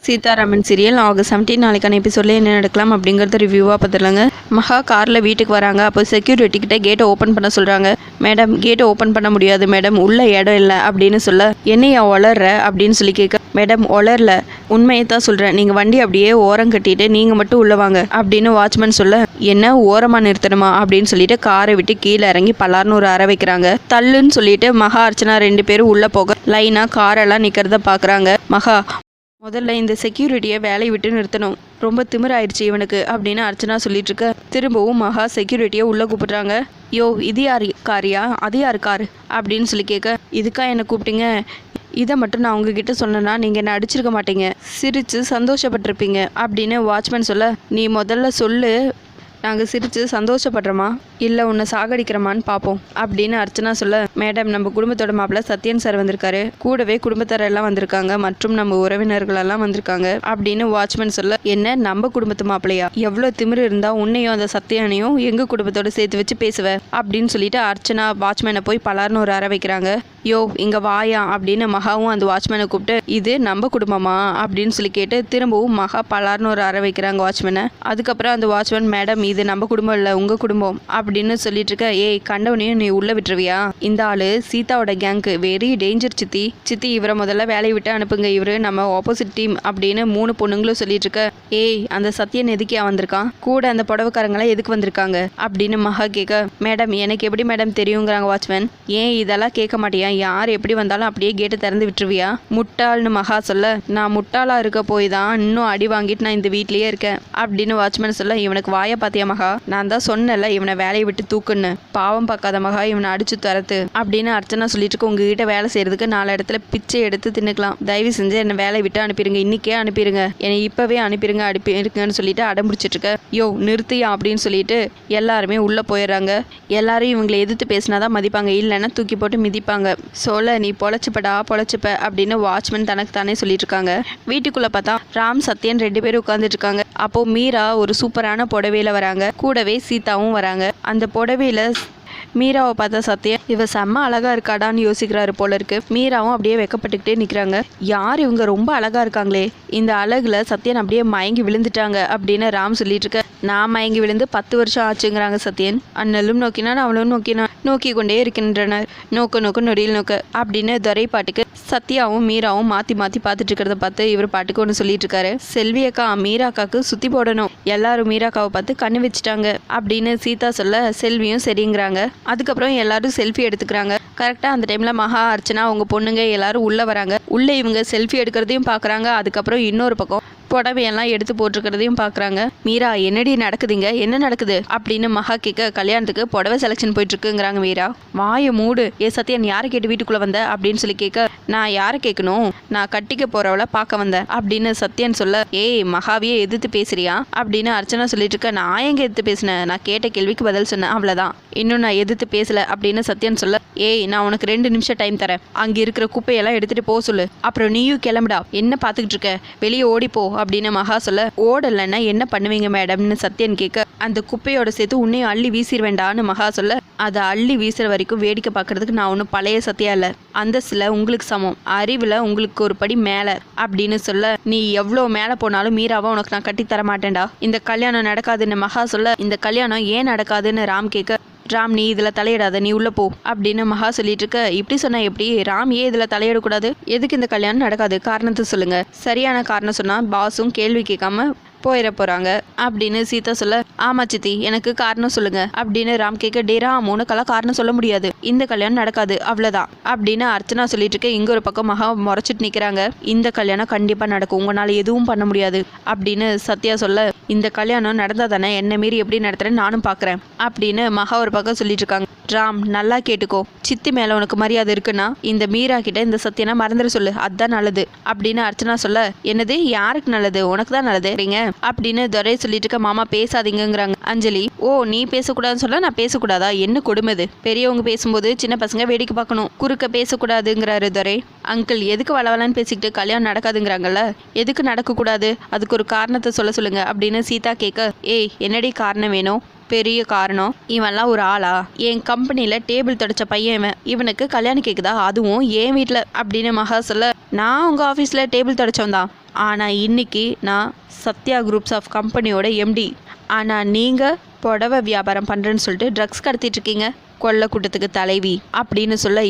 Sitharaman serial August 17 நாளைக்கான எபிசோடில் என்ன நடக்கலாம் அப்படிங்கிறத ரிவ்யூவாக பார்த்துடலாங்க. மகா காரில் வீட்டுக்கு வராங்க. அப்போ செக்யூரிட்டி கிட்ட கேட்டை ஓப்பன் பண்ண சொல்கிறாங்க. மேடம் கேட்டை ஓப்பன் பண்ண முடியாது மேடம், உள்ள இடம் இல்லை அப்படின்னு சொல்ல, என்னையா ஒளர்ற அப்படின்னு சொல்லி கேட்க, மேடம் ஒளரல, உண்மையை தான் சொல்கிறேன், நீங்கள் வண்டி அப்படியே ஓரம் கட்டிட்டு நீங்கள் மட்டும் உள்ளே வாங்க அப்படின்னு வாட்ச்மேன் சொல்ல, என்ன ஓரமாக நிறுத்தணுமா அப்படின்னு சொல்லிட்டு காரை விட்டு கீழே இறங்கி பலார்னு ஒரு அறை வைக்கிறாங்க. தள்ளுன்னு சொல்லிட்டு மகா அர்ச்சனா 2 பேரும் உள்ளே போக லைனாக காரெல்லாம் நிற்கிறத பார்க்குறாங்க. மகா முதல்ல இந்த செக்யூரிட்டியை வேலையை விட்டு நிறுத்தணும், ரொம்ப திமிராயிடுச்சு இவனுக்கு அப்படின்னு அர்ச்சனா சொல்லிட்டு இருக்க, திரும்பவும் மகா செக்யூரிட்டியை உள்ளே கூப்பிடுறாங்க. யோ இது யார் காரியா, அது யார் காரு அப்படின்னு சொல்லி கேட்க, இதுக்கா என்னை கூப்பிட்டீங்க, இதை மட்டும் நான் உங்ககிட்ட சொன்னேன்னா நீங்கள் என்னை அடிச்சிருக்க மாட்டீங்க, சிரித்து சந்தோஷப்பட்டிருப்பீங்க அப்படின்னு வாட்ச்மேன் சொல்ல, நீ முதல்ல சொல்லு, நாங்கள் சிரித்து சந்தோஷப்படுறோமா இல்லை உன்னை சாகடிக்கிறோமான்னு பார்ப்போம் அப்படின்னு அர்ச்சனா சொல்ல, மேடம் நம்ம குடும்பத்தோட மாப்பிள்ள சத்யன் சார் வந்திருக்காரு, கூடவே குடும்பத்தாரெல்லாம் வந்திருக்காங்க மற்றும் நம்ம உறவினர்களெல்லாம் வந்திருக்காங்க அப்படின்னு வாட்ச்மேன் சொல்ல, என்ன நம்ம குடும்பத்து மாப்பிள்ளையா, எவ்வளோ திமிரு இருந்தால் உன்னையும் அந்த சத்யனையும் எங்கள் குடும்பத்தோட சேர்த்து வச்சு பேசுவ அப்படின்னு சொல்லிட்டு அர்ச்சனா வாட்ச்மேனை போய் பலார்னு ஒரு அறை வைக்கிறாங்க. யோ இங்கே வாயா அப்படின்னு மகாவும் அந்த வாட்ச்மேனை கூப்பிட்டு, இது நம்ம குடும்பமா அப்படின்னு சொல்லி கேட்டு திரும்பவும் மகா பலார்னு ஒரு அறை வைக்கிறாங்க வாட்ச்மேனை. அதுக்கப்புறம் அந்த வாட்ச்மேன், மேடம் இது நம்ம குடும்பம் இல்லை உங்கள் குடும்பம் அப்படின்னு சொல்லிட்டு இருக்க, ஏய் கண்டவனையும் நீ உள்ள விட்டுருவியா, இந்த ஆளு சீதாவோட கேங்கு, வெரி டேஞ்சர் சித்தி, சித்தி இவரை முதல்ல வேலையை விட்டு அனுப்புங்க, இவரு நம்ம ஆப்போசிட் டீம் அப்படின்னு 3 பொண்ணுங்களும் சொல்லிட்டு இருக்க, ஏய் அந்த சத்யன் எதுக்கியா வந்திருக்கான், கூட அந்த புடவைக்காரங்களாம் எதுக்கு வந்திருக்காங்க அப்படின்னு மகா கேட்க, மேடம் எனக்கு எப்படி மேடம் தெரியுங்கிறாங்க வாட்ச்மேன். ஏன் இதெல்லாம் கேட்க மாட்டியா, யார் எப்படி வந்தாலும் அப்படியே கேட்டை திறந்து விட்டுருவியா, முட்டாள்னு மகா சொல்ல, நான் முட்டாளா இருக்க போய் தான் இன்னும் அடி வாங்கிட்டு நான் இந்த வீட்லயே இருக்கேன் அப்படின்னு வாட்ச்மேன் சொல்ல, இவனுக்கு வாயை பாத்தியா மகா, நான் தான் சொன்னல இவனை வேலையை விட்டு தூக்குன்னு, பாவம் பார்க்காத மகா இவனை அடிச்சு தரத்து அப்படின்னு அர்ச்சனா சொல்லிட்டு இருக்க, உங்ககிட்ட வேலை செய்யறதுக்கு 4 இடத்துல பிச்சை எடுத்து தின்னுக்கலாம், தயவு செஞ்சு என்னை வேலையை விட்டு அனுப்பிடுங்க, இன்னைக்கே அனுப்பிடுங்க, என்னை இப்பவே அனுப்பிருங்கன்னு சொல்லிட்டு அடம்பிடிச்சிட்டு இருக்க, யோ நிறுத்தியா அப்படின்னு சொல்லிட்டு எல்லாருமே உள்ள போயிடுறாங்க. எல்லாரும் இவங்களை எதிர்த்து பேசினாதான் மதிப்பாங்க, இல்லைன்னா தூக்கி போட்டு மிதிப்பாங்க, சொல்ல நீ பொழைச்சுப்படா பொழைச்சுப்ப அப்படின்னு வாட்ச்மேன் தனக்கு தானே சொல்லிட்டு இருக்காங்க. வீட்டுக்குள்ள பார்த்தா ராம் சத்யன் 2 பேரும் உட்காந்துட்டு இருக்காங்க. அப்போ மீரா ஒரு சூப்பரான புடவையில வராங்க, கூடவே சீதாவும் வராங்க. அந்த புடவையில மீராவை பார்த்தா சத்யன், இவ செம்ம அழகா இருக்காடான்னு யோசிக்கிறாரு போல இருக்கு. மீராவும் அப்படியே வெக்கப்பட்டுக்கிட்டே நிற்கிறாங்க. யார் இவங்க ரொம்ப அழகா இருக்காங்களே, இந்த அழகுல சத்யன் அப்படியே மயங்கி விழுந்துட்டாங்க அப்படின்னு ராம் சொல்லிட்டு இருக்க, நான் மயங்கி விழுந்து 10 வருஷம் ஆச்சுங்கிறாங்க சத்யன். அண்ணலும் நோக்கினான் அவளும் நோக்கினான், நோக்கி கொண்டே இருக்கின்றனர், நோக்க நொடியில் நோக்க அப்படின்னு துரை பாட்டுக்கு சத்யாவும் மீராவும் மாற்றி மாற்றி பார்த்துட்டு இருக்கிறத பார்த்து இவர் பாட்டுக்கு ஒன்று சொல்லிட்டு இருக்காரு. செல்வி அக்கா மீராக்காக்கு சுற்றி போடணும், எல்லாரும் மீராக்காவை பார்த்து கண்ணு வச்சுட்டாங்க அப்படின்னு சீதா சொல்ல, செல்வியும் சரிங்கிறாங்க. அதுக்கப்புறம் எல்லாரும் செல்ஃபி எடுத்துக்கிறாங்க. கரெக்டாக அந்த டைமில் மகா அர்ச்சனா அவங்க பொண்ணுங்க எல்லாரும் உள்ளே வராங்க. உள்ளே இவங்க செல்ஃபி எடுக்கிறதையும் பார்க்குறாங்க. அதுக்கப்புறம் இன்னொரு பக்கம் புடவையெல்லாம் எடுத்து போட்டிருக்கிறதையும் பார்க்குறாங்க. மீரா என்னடி நடக்குதுங்க, என்ன நடக்குது அப்படின்னு மகா கேட்க, கல்யாணத்துக்கு புடவை செலெக்ஷன் போயிட்டு இருக்குங்கிறாங்க. மீரா வாயை மூடு, ஏ சத்யன் யாரை கேட்டு வீட்டுக்குள்ளே வந்த அப்படின்னு சொல்லி கேட்க, நான் யாரை கேட்கணும், நான் கட்டிக்க போறவளை பார்க்க வந்தேன் அப்படின்னு சத்யன் சொல்ல, ஏய் மகாவியே எதிர்த்து பேசுறியா அப்படின்னு அர்ச்சனா சொல்லிட்டு இருக்க, நான் எங்க எதிர்த்து பேசினேன், நான் கேட்ட கேள்விக்கு பதில் சொன்னேன் அவ்வளோதான், இன்னும் நான் எதிர்த்து பேசல அப்படின்னு சத்யன் சொல்ல, ஏய் நான் உனக்கு 2 நிமிஷம் டைம் தரேன், அங்கே இருக்கிற குப்பையெல்லாம் எடுத்துட்டு போக சொல்லு, அப்புறம் நீயும் கிளம்புடா, என்ன பார்த்துக்கிட்டு இருக்க, வெளியே ஓடிப்போ அப்படின்னு மகா சொல்ல, ஓடலைன்னா என்ன பண்ணுவீங்க மேடம்னு சத்யன் கேட்க, அந்த குப்பையோட சேர்த்து உன்னையும் அள்ளி வீசிடுவேண்டான்னு மகா சொல்ல, அதை அள்ளி வீசுற வரைக்கும் வேடிக்கை பார்க்கறதுக்கு நான் ஒன்றும் பழைய சத்தியா இல்லை, அந்த சில உங்களுக்கு சமம், அறிவில் உங்களுக்கு ஒரு படி மேலே அப்படின்னு சொல்ல, நீ எவ்வளோ மேலே போனாலும் மீராவை உனக்கு நான் கட்டி தர மாட்டேன்டா, இந்த கல்யாணம் நடக்காதுன்னு மகா சொல்ல, இந்த கல்யாணம் ஏன் நடக்காதுன்னு ராம் கேட்க, ராம் நீ இதில் தலையிடாத, நீ உள்ளே போ அப்படின்னு மகா சொல்லிட்டு இருக்க, இப்படி சொன்னா எப்படி, ராம் ஏன் இதில் தலையிடக்கூடாது, எதுக்கு இந்த கல்யாணம் நடக்காது, காரணத்தை சொல்லுங்க, சரியான காரணம் சொன்னால் பாஸும் கேள்வி கேட்காம போயிட போகிறாங்க அப்படின்னு சீதா சொல்ல, ஆமா சித்தி எனக்கு காரணம் சொல்லுங்க அப்படின்னு ராம் கேட்க, டே ராம் உனக்கெல்லாம் காரணம் சொல்ல முடியாது, இந்த கல்யாணம் நடக்காது அவ்வளோதான் அப்படின்னு அர்ச்சனா சொல்லிட்டு இருக்க. இங்க ஒரு பக்கம் மகா முறைச்சிட்டு நிற்கிறாங்க. இந்த கல்யாணம் கண்டிப்பாக நடக்கும், உங்களால் எதுவும் பண்ண முடியாது அப்படின்னு சத்யா சொல்ல, இந்த கல்யாணம் நடந்தா தானே என்ன மீறி எப்படி நடத்துறேன்னு நானும் பார்க்குறேன் அப்படின்னு மகா ஒரு பக்கம் சொல்லிட்டு இருக்காங்க. ராம் நல்லா கேட்டுக்கோ, சித்தி மேலே உனக்கு மரியாதை இருக்குன்னா இந்த மீரா கிட்ட இந்த சத்யனா மறந்துட சொல்லு, அதுதான் நல்லது அப்படின்னு அர்ச்சனா சொல்ல, என்னது யாருக்கு நல்லது, உனக்கு தான் நல்லது அப்படின்னு துரை சொல்லிட்டு இருக்க. மாமா பேசாதீங்கிறாங்க அஞ்சலி. ஓ நீ பேசக்கூடாதுன்னு சொல்ல நான் பேசக்கூடாதா, என்ன கொடுமைது, பெரியவங்க பேசும்போது சின்ன பசங்க வேடிக்கை பார்க்கணும், குறுக்க பேசக்கூடாதுங்கிறாரு துரை. அங்கிள் எதுக்கு வளவலன்னு பேசிக்கிட்டு கல்யாணம் நடக்காதுங்கிறாங்கல்ல, எதுக்கு நடக்கக்கூடாது, அதுக்கு ஒரு காரணத்தை சொல்லுங்க அப்படின்னு சீதா கேட்க, ஏய் என்னடி காரணம் வேணும், பெரிய காரணம், இவன்லாம் ஒரு ஆளா, என் கம்பெனியில் டேபிள் தொடச்ச பையன் இவனுக்கு கல்யாணம் கேட்குதா, அதுவும் என் வீட்டில் அப்படின்னு மகா சொல்ல, நான் உங்கள் ஆஃபீஸில் டேபிள் தொடச்சவன் தான், ஆனால் இன்னைக்கு நான் சத்யா குரூப்ஸ் ஆஃப் கம்பெனியோட எம்டி. ஆனால் நீங்கள் புடவை வியாபாரம் பண்ணுறேன்னு சொல்லிட்டு ட்ரக்ஸ் கடத்திட்டுருக்கீங்க. கொள்ள கூட்டத்துக்கு தலைவி அப்படின்னு சொல்ல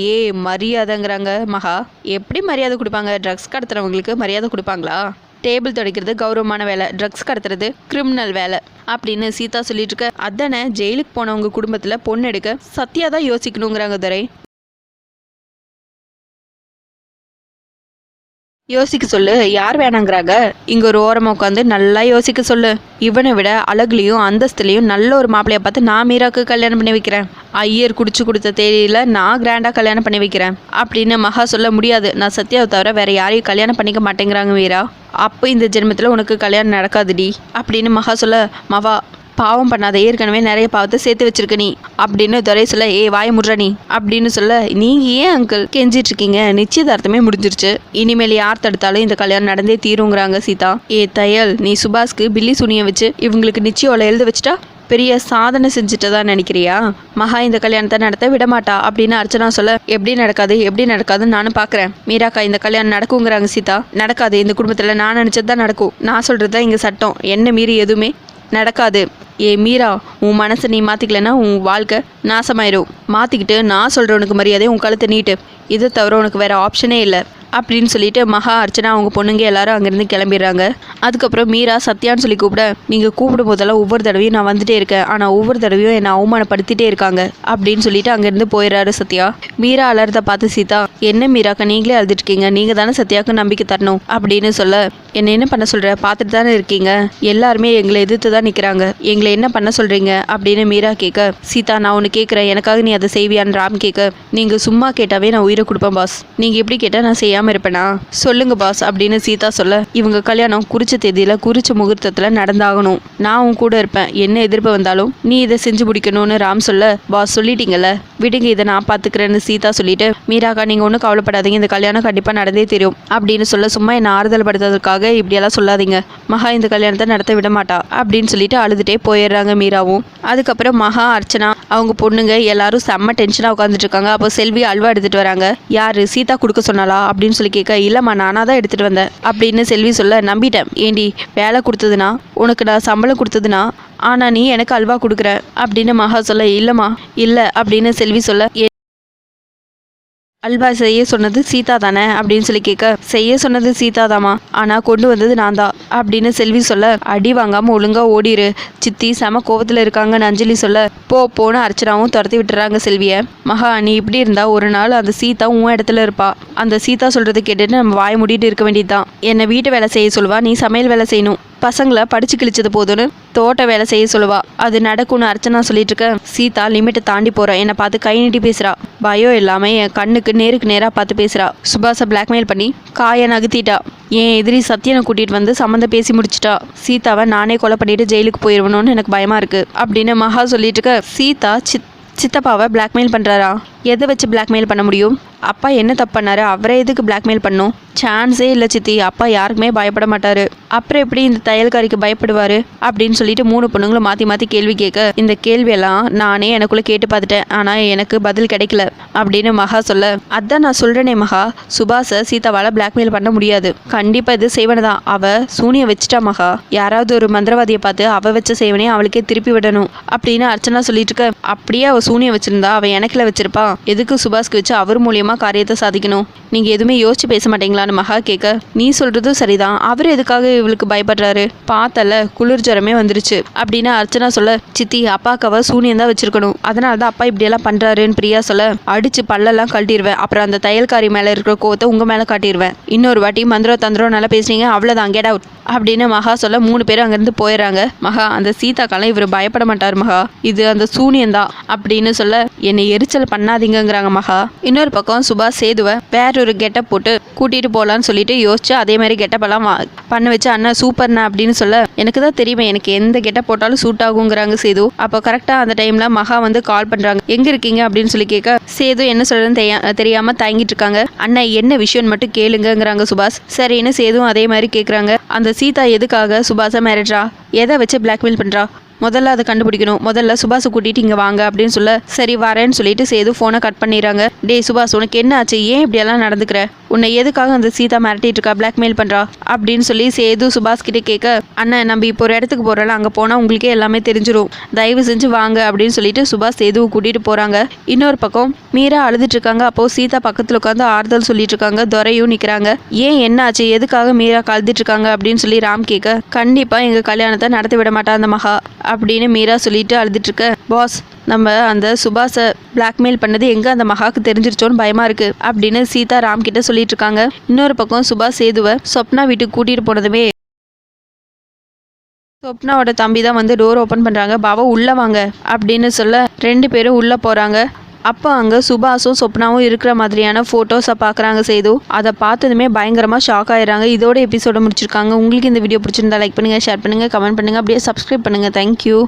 மரியாதைங்கிறாங்க மகா. எப்படி மரியாதை கொடுப்பாங்க? ட்ரக்ஸ் கடத்துறவங்களுக்கு மரியாதை கொடுப்பாங்களா? டேபிள் துடைக்கிறது கௌரவமான வேலை, ட்ரக்ஸ் கடத்துறது கிரிமினல் வேலை அப்படின்னு சீதா சொல்லிட்டு இருக்க. அதானே ஜெயிலுக்கு போனவங்க குடும்பத்தில் பொண்ணு எடுக்க சத்யா தான் யோசிக்கணுங்கிறாங்க துரை. யோசிக்க சொல்லு, யார் வேணாங்கிறாங்க? இங்கே ஒரு ஓரமாக உட்காந்து நல்லா யோசிக்க சொல்லு. இவனை விட அழகுலையும் அந்தஸ்துலையும் நல்ல ஒரு மாப்பிள்ளைய பார்த்து நான் மீராக்கு கல்யாணம் பண்ணி வைக்கிறேன். ஐயர் குடிச்சு கொடுத்த தேதியில் நான் கிராண்டாக கல்யாணம் பண்ணி வைக்கிறேன் அப்படின்னு மகா சொல்ல. முடியாது, நான் சத்யாவை தவிர வேற யாரையும் கல்யாணம் பண்ணிக்க மாட்டேங்கிறாங்க மீரா. அப்போ இந்த ஜென்மத்தில் உனக்கு கல்யாணம் நடக்காதுடி அப்படின்னு மகா சொல்ல. மவா பாவம் பண்ணாத, ஏற்கனவே நிறைய பாவத்தை சேர்த்து வச்சிருக்க நீ அப்படின்னு துரை சொல்ல. வாய முட்ற நீ அப்படின்னு சொல்ல. நீங்க ஏன் அங்கிள் கெஞ்சிட்டு இருக்கீங்க? நிச்சயதார்த்தமே முடிஞ்சிருச்சு, இனிமேல் யார் தடுத்தாலும் இந்த கல்யாணம் நடந்தே தீருங்கிறாங்க சீதா. தையல், நீ சுபாஷ்க்கு பில்லி சுனிய வச்சு இவங்களுக்கு நிச்சயம் எழுத வச்சுட்டா பெரிய சாதனை செஞ்சுட்டதான் நினைக்கிறியா? மகா இந்த கல்யாணத்தை நடத்த விடமாட்டா அப்படின்னு அர்ச்சனா சொல்ல. எப்படி நடக்காதுன்னு நானும் பார்க்குறேன். மீராக்கா இந்த கல்யாணம் நடக்குங்கிறாங்க சீதா. நடக்காது, இந்த குடும்பத்தில் நான் நினச்சது தான் நடக்கும். நான் சொல்கிறது தான் இங்கே சட்டம், என்ன மீறி எதுவுமே நடக்காது. மீரா, உன் மனசை நீ மாற்றிக்கலன்னா உன் வாழ்க்கை நாசமாயிரும். மாற்றிக்கிட்டு நான் சொல்கிறவனுக்கு மரியாதை உன் கழுத்தை நீட்டு, இதை தவிர உனக்கு வேறு ஆப்ஷனே இல்லை அப்படின்னு சொல்லிட்டு மகா அர்ச்சனா அவங்க பொண்ணுங்க எல்லாரும் அங்கேருந்து கிளம்பிடுறாங்க. அதுக்கப்புறம் மீரா சத்யான்னு சொல்லி கூப்பிட. நீங்கள் கூப்பிடும் போதெல்லாம் ஒவ்வொரு தடவையும் நான் வந்துட்டே இருக்கேன், ஆனால் ஒவ்வொரு தடவையும் என்னை அவமானப்படுத்திட்டே இருக்காங்க அப்படின்னு சொல்லிட்டு அங்கேருந்து போயிடுறாரு சத்யா. மீரா அலறத பார்த்து சீதா, என்ன மீராக்கா நீங்களே அழுதுட்டுருக்கீங்க, நீங்கள் தானே சத்யாவுக்கு நம்பிக்கை தரணும் அப்படின்னு சொல்ல. என்ன பண்ண சொல்கிற? பார்த்துட்டு தானே இருக்கீங்க, எல்லாருமே எங்களை எதிர்த்து தான் நிற்கிறாங்க, எங்களை என்ன பண்ண சொல்கிறீங்க அப்படின்னு மீரா கேட்க. சீதா, நான் ஒன்று கேட்குறேன், எனக்காக நீ அதை செய்வியான்னு ராம் கேட்க. நீங்கள் சும்மா கேட்டாவே நான் உயிரை கொடுப்பேன் பாஸ், நீங்கள் எப்படி கேட்டால் நான் செய்யாமல் இருப்பேனா? சொல்லுங்க பாஸ் அப்படின்னு சீதா சொல்ல. இவங்க கல்யாணம் குறிச்ச தேதியில் குறிச்ச முகூர்த்தத்தில் நடந்தாகணும், நான் உன் கூட இருப்பேன், என்ன எதிர்ப்பு வந்தாலும் நீ இதை செஞ்சு முடிக்கணும்னு ராம் சொல்ல. பாஸ் சொல்லிட்டீங்கல்ல, விடுங்க, இதை நான் பார்த்துக்கிறேன்னு சீதா சொல்லிட்டு. மீராக்கா நீங்கள் ஒன்றும் கவலைப்படாதீங்க, இந்த கல்யாணம் கண்டிப்பாக நடந்தே தெரியும் அப்படின்னு சொல்ல. சும்மா என்னை ஆறுதல் படுத்துறதுக்காக இப்படியெல்லாம் சொல்லாதீங்க, மகா இந்த கல்யாணத்தை நடத்த விட மாட்டா அப்படின்னு சொல்லிட்டு அழுதுகிட்டே போயிடுறாங்க மீராவும். அதுக்கப்புறம் மகா அர்ச்சனா அவங்க பொண்ணுங்க எல்லாரும் செம்ம டென்ஷனாக உட்காந்துட்டு இருக்காங்க. அப்போ செல்வி அல்வா எடுத்துட்டு வராங்க. யாரு சீதா கொடுக்க சொன்னாலா அப்படின்னு சொல்லி கேட்க. இல்லைம்மா, நானாக தான் எடுத்துகிட்டு வந்தேன் அப்படின்னு செல்வி சொல்ல. நம்பிட்டேன், ஏண்டி வேலை கொடுத்ததுனா உனக்கு நான் சம்பளம் கொடுத்ததுனா ஆனால் நீ எனக்கு அல்வா கொடுக்குற அப்படின்னு மகா சொல்ல. இல்லைம்மா இல்லை அப்படின்னு செல்வி சொல்ல. அல்வா செய்ய சொன்னது சீதா தானே அப்படின்னு சொல்லி கேட்க. செய்ய சொன்னது சீதா தாமா, ஆனால் கொண்டு வந்தது நான் தான் அப்படின்னு செல்வி சொல்ல. அடி வாங்காமல் ஒழுங்காக ஓடிரு, சித்தி செம கோவத்தில் இருக்காங்கன்னு அஞ்சலி சொல்ல. போன்னு அர்ச்சனாவும் துரத்தி விட்டுறாங்க செல்வியை. மகா, நீ இப்படி இருந்தால் ஒரு நாள் அந்த சீதா உன் இடத்துல இருப்பா. அந்த சீதா சொல்கிறது கேட்டுட்டு நம்ம வாய் மூடிட்டு இருக்க வேண்டியதுதான். என்னை வீட்டு வேலை செய்ய சொல்லுவா, நீ சமையல் வேலை செய்யணும், பசங்களை படிச்சு கிழிச்சது போதுன்னு தோட்ட வேலை செய்ய சொல்லுவா, அது நடக்கும்னு அர்ச்சனா சொல்லிட்டு இருக்க. சீதா லிமிட்டை தாண்டி போறா, என்னை பார்த்து கை நீட்டி பேசுறா, பயம் இல்லாம என் கண்ணுக்கு நேருக்கு நேராக பார்த்து பேசுறா. சுபாஷை பிளாக்மெயில் பண்ணி காயை நகர்த்திட்டா. என் எதிரி சத்யனை கூட்டிட்டு வந்து சம்மந்தம் பேசி முடிச்சிட்டா. சீதாவை நானே கொலை பண்ணிட்டு ஜெயிலுக்கு போயிடுவணும்னு எனக்கு பயமா இருக்கு அப்படின்னு மகா சொல்லிட்டு இருக்க. சீதா சித்தப்பாவை பிளாக்மெயில் பண்ணுறாரா? எதை வச்சு பிளாக்மெயில் பண்ண முடியும்? அப்பா என்ன தப்பு பண்ணாரு? அவரை எதுக்கு பிளாக்மெயில் பண்ணும்? சான்ஸே இல்லை சித்தி, அப்பா யாருக்குமே பயப்பட மாட்டார், அப்புறம் எப்படி இந்த தையல்காரிக்கு பயப்படுவார் அப்படின்னு சொல்லிட்டு மூணு பொண்ணுங்களும் மாற்றி மாற்றி கேள்வி கேட்க. இந்த கேள்வியெல்லாம் நானே எனக்குள்ளே கேட்டு பார்த்துட்டேன், ஆனால் எனக்கு பதில் கிடைக்கல அப்படின்னு மகா சொல்ல. அதான் நான் சொல்கிறேனே மகா, சுபாஷை சீதாவால் பிளாக்மெயில் பண்ண முடியாது, கண்டிப்பாக இது செய்வனை தான். அவள் சூனியை வச்சுட்டா மகா, யாராவது ஒரு மந்திரவாதியை பார்த்து அவள் வச்ச செய்வனே அவளுக்கே திருப்பி விடணும் அப்படின்னு அர்ச்சனா சொல்லிட்டு இருக்க. அப்படியே அவள் சூனியை வச்சிருந்தா அவள் எனக்குல வச்சிருப்பா, எதுக்கு சுபாஷ்க்கு வச்சு அவர் மூலியமாக காரியத்தை சாதிக்கணும்? நீங்கள் எதுவுமே யோசிச்சு பேச மாட்டீங்களான்னு மகா கேட்க. நீ சொல்கிறதும் சரிதான், அவர் எதுக்காக இவளுக்கு பயப்படுறாரு? பார்த்தல குளிர் ஜரமே வந்துருச்சு அப்படின்னு அர்ச்சனா சொல்ல. சித்தி, அப்பாக்காவை சூனியம் தான் வச்சிருக்கணும், அதனால தான் அப்பா இப்படியெல்லாம் பண்ணுறாருன்னு பிரியா சொல்ல. அடிச்சு பல்லெல்லாம் கழட்டிடுவேன், அப்புறம் அந்த தையல்காரி மேலே இருக்கிற கோவத்தை உங்கள் மேலே காட்டிடுவேன், இன்னொரு வாட்டி மந்திரம் தந்திரம் நல்லா பேசுனீங்க அவ்வளோதான், கெட் அவுட் அப்படின்னு மகா சொல்ல. மூணு பேரும் அங்கேருந்து போயிடுறாங்க. மகா, அந்த சீதாக்கெல்லாம் இவர் பயப்பட மாட்டார் மகா, இது அந்த சூனியந்தான் அப்படின்னு சொல்ல. என்னை எரிச்சல் பண்ணாதீங்கிறாங்க மகா. இன்னொரு பக்கம் சுபாஷ் சேதுவை வேறொரு கெட்டப் போட்டு கூட்டிகிட்டு போகலான்னு சொல்லிட்டு யோசிச்சு அதே மாதிரி கெட்டப்பெல்லாம் பண்ண வச்சு அண்ணா சூப்பர்ண்ணா அப்படின்னு சொல்ல. எனக்கு தான் தெரியுமே, எனக்கு எந்த கெட்டப் போட்டாலும் சூட் ஆகுங்கிறாங்க சேது. அப்போ கரெக்டாக அந்த டைமில் மகா வந்து கால் பண்ணுறாங்க. எங்கே இருக்கீங்க அப்படின்னு சொல்லி கேட்க. சேது என்ன சொல்கிறதுன்னு தெரியாமல் தயங்கிட்டு இருக்காங்க. அண்ணா என்ன விஷயம்னு மட்டும் கேளுங்கிறாங்க சுபாஷ். சரின்னு சேதுவும் அதே மாதிரி கேட்குறாங்க. அந்த சீதா எதுக்காக சுபாஷை மிரட்டுறா? எதை வச்சு பிளாக்மெயில் பண்ணுறா? முதல்ல அதை கண்டுபிடிக்கணும், முதல்ல சுபாஷை கூட்டிட்டு இங்கே வாங்க அப்படின்னு சொல்ல சரி வரேன்னு சொல்லிட்டு சேது ஃபோனை கட் பண்ணிடுறாங்க. டேய் சுபாஷ், உனக்கு என்ன ஆச்சு, ஏன் இப்படியெல்லாம் நடந்துக்கிற, உன்னை எதுக்காக அந்த சீதா மிரட்டிட்டு இருக்கா, பிளாக்மெயில் பண்ணுறா அப்படின்னு சொல்லி சேது சுபாஷ் கிட்டே கேட்க, அண்ணன் நம்ம இப்போ ஒரு இடத்துக்கு போகிறோம்ல, அங்கே போனால் உங்களுக்கே எல்லாமே தெரிஞ்சிடும், தயவு செஞ்சு வாங்க அப்படின்னு சொல்லிட்டு சுபாஷ் சேதுவை கூட்டிகிட்டு போகிறாங்க. இன்னொரு பக்கம் மீரா அழுதுட்டு இருக்காங்க. அப்போது சீதா பக்கத்தில் உட்காந்து ஆறுதல் சொல்லிட்டு இருக்காங்க. துரையும் நிற்கிறாங்க. ஏன் என்ன ஆச்சு, எதுக்காக மீரா அழுதுட்டு இருக்காங்க அப்படின்னு சொல்லி ராம் கேட்க, கண்டிப்பாக எங்கள் கல்யாணத்தை நடத்தி விட மாட்டா அந்த மகா அப்படின்னு மீரா சொல்லிட்டு அழுதுட்டு இருக்க, பாஸ் நம்ம அந்த சுபாஷை பிளாக்மெயில் பண்ணது எங்கே அந்த மகாவுக்கு தெரிஞ்சிருச்சோன்னு பயமாக இருக்குது அப்படின்னு சீதா ராம் கிட்ட சொல்லிட்டு இருக்காங்க. இன்னொரு பக்கம் சுபாஷ் சேதுவை சொப்னா வீட்டுக்கு கூட்டிகிட்டு போனதுமே சொப்னாவோட தம்பி தான் வந்து டோர் ஓப்பன் பண்ணுறாங்க. பாபா உள்ளே வாங்க அப்படின்னு சொல்ல 2 பேரும் உள்ளே போகிறாங்க. அப்போ அங்கே சுபாஷும் சொப்னாவும் இருக்கிற மாதிரியான ஃபோட்டோஸை பார்க்குறாங்க சேது. அதை பார்த்ததுமே பயங்கரமாக ஷாக் ஆயிடுறாங்க. இதோட எபிசோட முடிச்சிருக்காங்க. உங்களுக்கு இந்த வீடியோ பிடிச்சிருந்தா லைக் பண்ணுங்கள், ஷேர் பண்ணுங்கள், கமெண்ட் பண்ணுங்கள், அப்படியே சப்ஸ்கிரைப் பண்ணுங்கள். தேங்க்யூ.